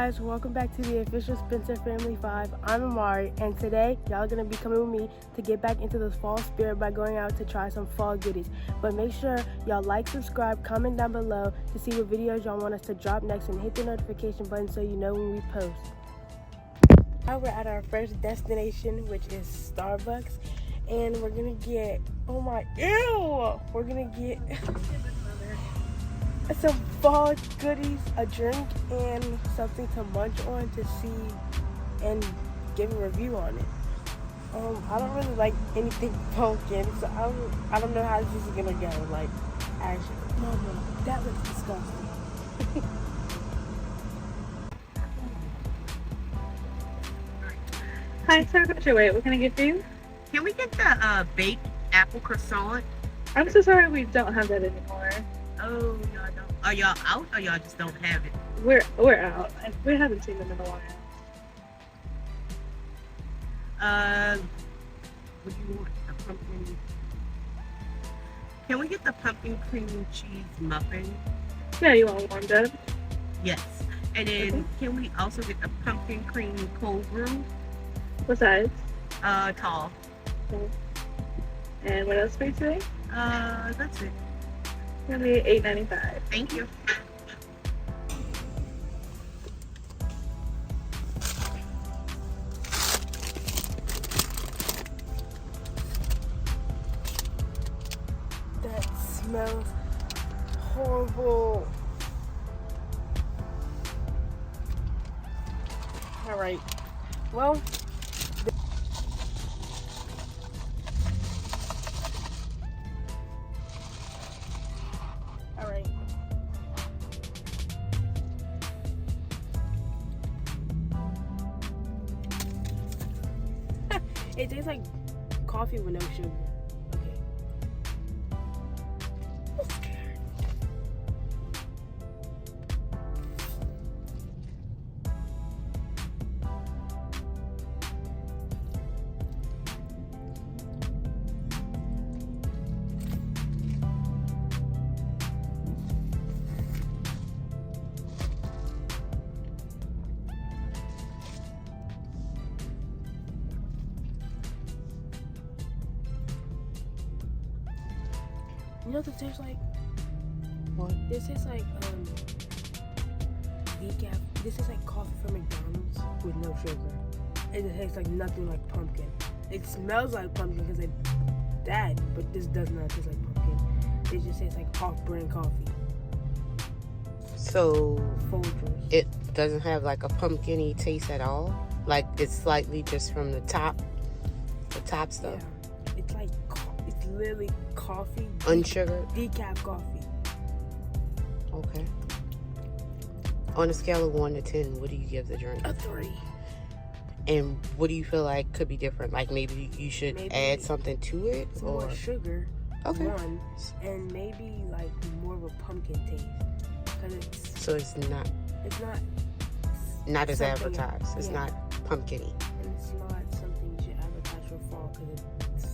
guys, welcome back to the official Spencer Family 5. I'm Amari, and today y'all are going to be coming with me to get back into the fall spirit by going out to try some fall goodies. But make sure y'all like, subscribe, comment down below to see what videos y'all want us to drop next, and hit the notification button so you know when we post. Now we're at our first destination, which is Starbucks, and we're going to get, we're going to get some fall goodies, a drink, and something to munch on to see and give a review on it. I don't really like anything pumpkin, so I don't know how this is gonna go. Like, actually, no, that looks disgusting. Hi, sorry about your wait. What can I get for you? Can we get the baked apple croissant? I'm so sorry we don't have that anymore. Oh, y'all don't. Are y'all out or y'all just don't have it? We're out. We haven't seen them in a while. What do you want? A pumpkin? Can we get the pumpkin cream cheese muffin? Yeah, you want warmed up? Yes. And then Can we also get the pumpkin cream cold brew? What size? Tall. Cool. And what else for you today? That's it. It's gonna be $8.95. Thank you. That smells horrible. Alright, well, alright. It tastes like coffee with no sugar. Okay. I'm scared. You know what this tastes like? What? This tastes like decaf. This is like coffee from McDonald's with no sugar. It tastes like nothing like pumpkin. It smells like pumpkin because it's that, but this does not taste like pumpkin. It just tastes like off-brand coffee. So Folgers. it doesn't have like a pumpkin-y taste at all? Like it's slightly just from the top stuff? Yeah. It's like, it's literally coffee. Unsugared? Decaf coffee. Okay. On a scale of 1 to 10, what do you give the drink? A 3. And what do you feel like could be different? Like maybe you should add something to it? Some or more sugar. Okay. One, and maybe like more of a pumpkin taste. Cause So it's not as something- advertised. It's yeah. not pumpkin-y. And it's not something you should advertise for fall because it's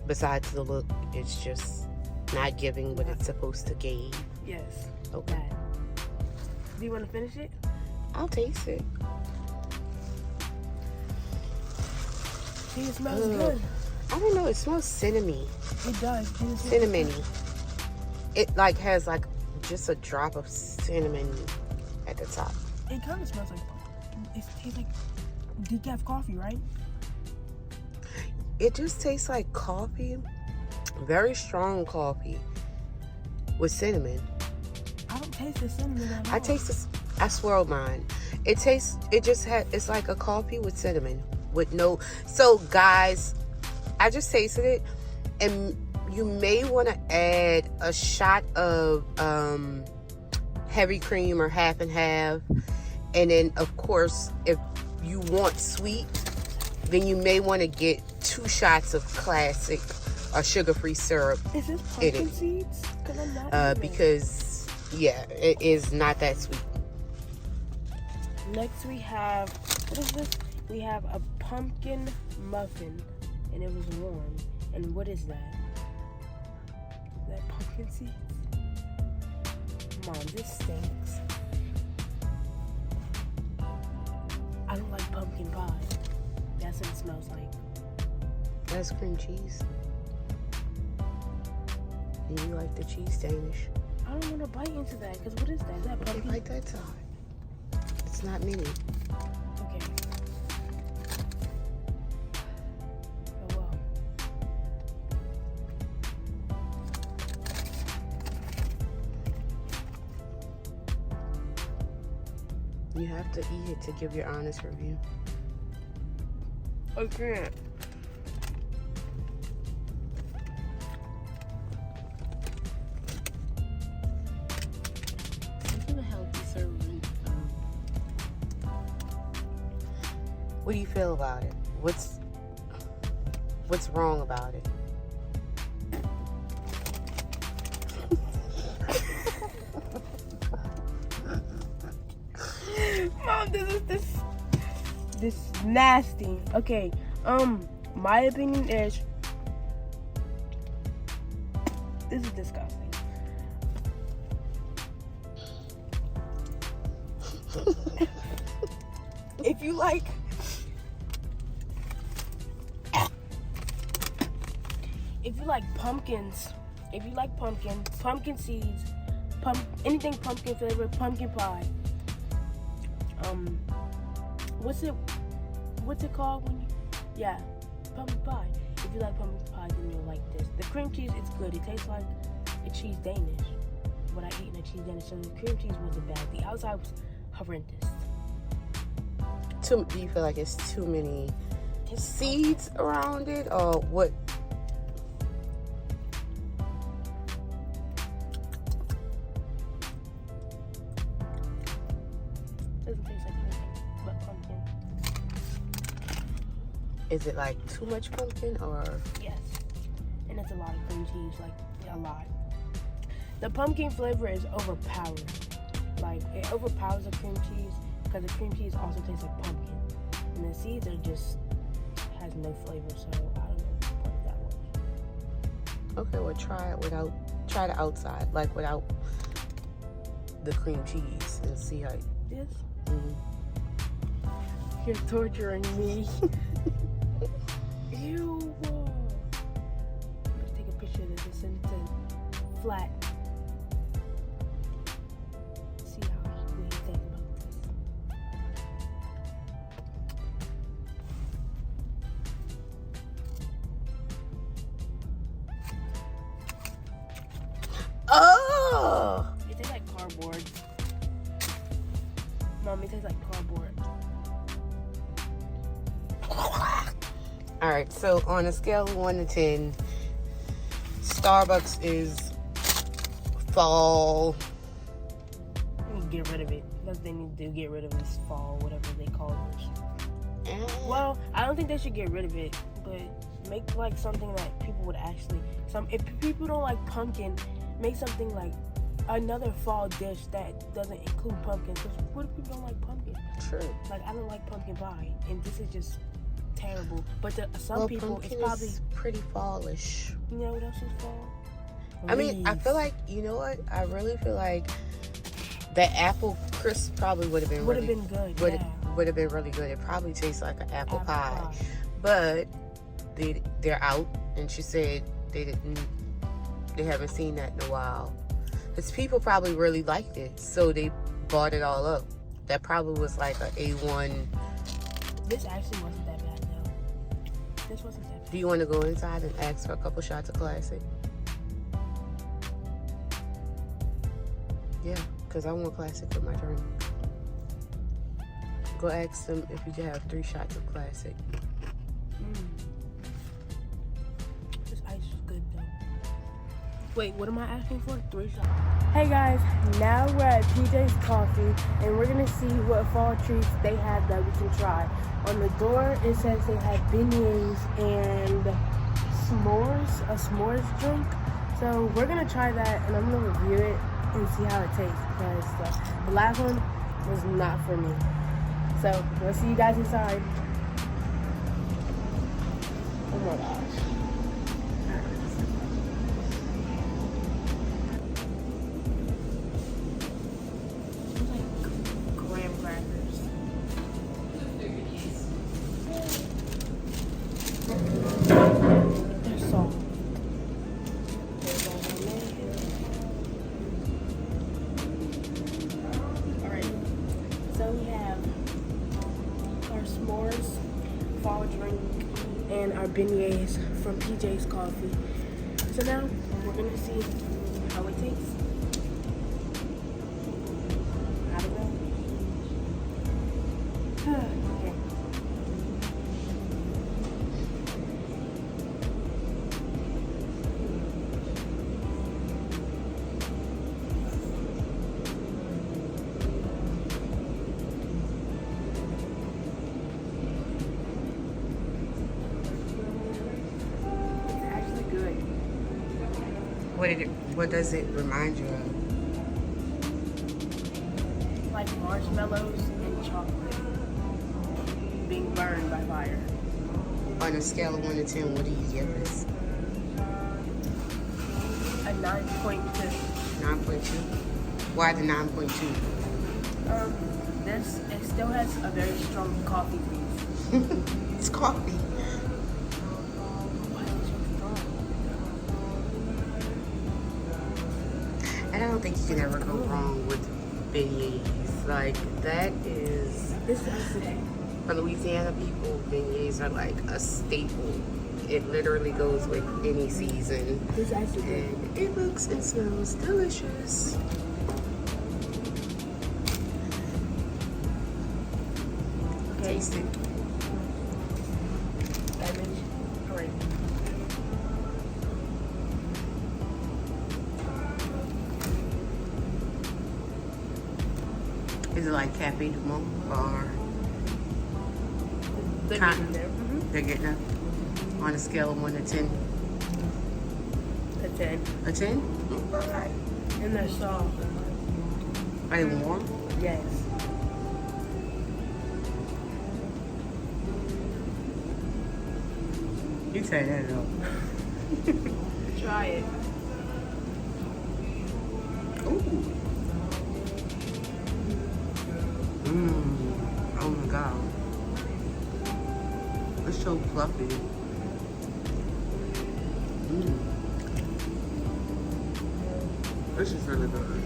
Besides the look, it's just not giving what it's supposed to give. yes. Okay. Bad. Do you want to finish it? I'll taste it. See, it smells Ugh. good. I don't know. It smells cinnamon-y. It does. Cinnamon-y. It like has like just a drop of cinnamon at the top. It kind of smells like. It tastes like decaf coffee, right? It just tastes like coffee, very strong coffee with cinnamon. I don't taste the cinnamon at all. I taste this. I swirled mine. It's like a coffee with cinnamon with no. So guys, I just tasted it, and you may want to add a shot of heavy cream or half and half, and then of course if you want sweet, then you may want to get 2 shots of classic or sugar-free syrup. Is this pumpkin seeds? Because I'm not. eating it. Because yeah, it is not that sweet. Next we have, what is this? We have a pumpkin muffin, and it was warm. And what is that? Is that pumpkin seeds? Mom, this stinks. pumpkin pie. That's what it smells like. That's cream cheese. And you like the cheese Danish. I don't want to bite into that, because what is that? Is that Okay, pumpkin? bite that side. It's not mini. Okay. Oh, well. You have to eat it to give your honest review. I can't. What do you feel about it? What's wrong about it? Mom, this is nasty. Okay, my opinion is this is disgusting. If you like pumpkins, if you like pumpkin seeds, anything pumpkin flavored, pumpkin pie. What's it called when you, pumpkin pie. If you like pumpkin pie, then you'll like this. The cream cheese, it's good. It tastes like a cheese Danish. What I eat in a cheese Danish, so the cream cheese wasn't bad. The outside was horrendous. Do you feel like it's too many seeds around it, or what? Doesn't taste like anything but pumpkin. Is it like too much pumpkin, or? Yes. And it's a lot of cream cheese, like a lot. The pumpkin flavor is overpowered. Like, it overpowers the cream cheese because the cream cheese also tastes like pumpkin. And the seeds are just, has no flavor, so I don't know what that was. Okay, well, try the outside, like without the cream cheese, and see how. This? Mm. You're torturing me. Ew. I'm gonna take a picture of this and send it to Flat. See what you think about this. Oh! It tastes like cardboard. Mom, it tastes like cardboard. All right, so on a scale of 1 to 10, Starbucks is fall. They need to get rid of it. That's what they need to do, get rid of this fall, whatever they call this. Well, I don't think they should get rid of it, but make like something that people would actually, if people don't like pumpkin, make something like another fall dish that doesn't include pumpkin. Because what if people don't like pumpkin? True. Like, I don't like pumpkin pie, and this is just terrible. But to some people, it's pumpkin probably is pretty fallish. You know what else is fall? I mean, I feel like, you know what? I really feel like the apple crisp probably would have been been good. Would have been really good. It probably tastes like an apple pie. But they're out, and she said they haven't seen that in a while. Because people probably really liked it, so they bought it all up. That probably was like a A1. This actually wasn't that bad, though. This wasn't that bad. Do you want to go inside and ask for a couple shots of classic? Yeah, because I want classic for my drink. Go ask them if you can have 3 shots of classic. This ice is good, though. Wait, what am I asking for? 3 shots. Hey guys, now we're at PJ's Coffee, and we're gonna see what fall treats they have that we can try. On the door, it says they have beignets and s'mores, a s'mores drink. So we're gonna try that, and I'm gonna review it and see how it tastes, because the last one was not for me. So we'll see you guys inside. Oh my gosh. Graham crackers. fall drink and our beignets from PJ's Coffee. So now we're gonna see how it tastes. I don't know. Okay. It's actually good. What does it remind you of? Like marshmallows and chocolate being burned by fire. On a scale of 1 to 10, what do you give this? A 9.2. 9.2. Why the 9.2? It still has a very strong coffee taste. It's coffee. Why is it so strong? And I don't think you can ever go wrong with beignets. Like, that is, This is actually for Louisiana people, beignets are like a staple. It literally goes with any season. this is actually good. And it looks and smells delicious. Okay. Taste it. Lemon. Great. Is it like Cafe du Monde or They're Con- getting there. they're getting up on a scale of 1 to 10? A 10. A 10? Okay. And they're soft. Are they warm? Yes. You say that though. Try it. Ooh. Oh my god. It's so fluffy. This is really good.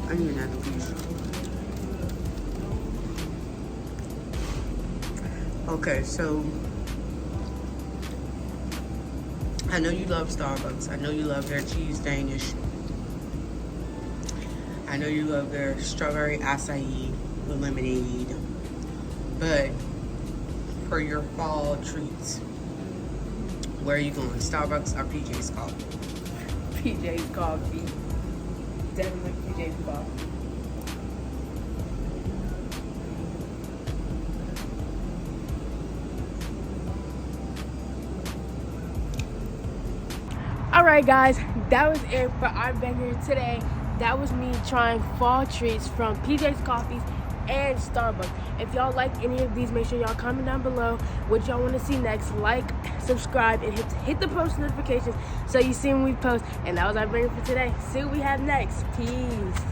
I need another piece. Okay, so I know you love Starbucks. I know you love their cheese Danish. I know you love their strawberry acai with lemonade. But for your fall treats, where are you going? Starbucks or PJ's Coffee? PJ's Coffee. Definitely PJ's Coffee. Alright guys, that was it for our banger today. That was me trying fall treats from PJ's Coffees and Starbucks. If y'all like any of these, make sure y'all comment down below what y'all want to see next. Like, subscribe, and hit the post notifications so you see when we post. And that was our banger for today. See what we have next. Peace.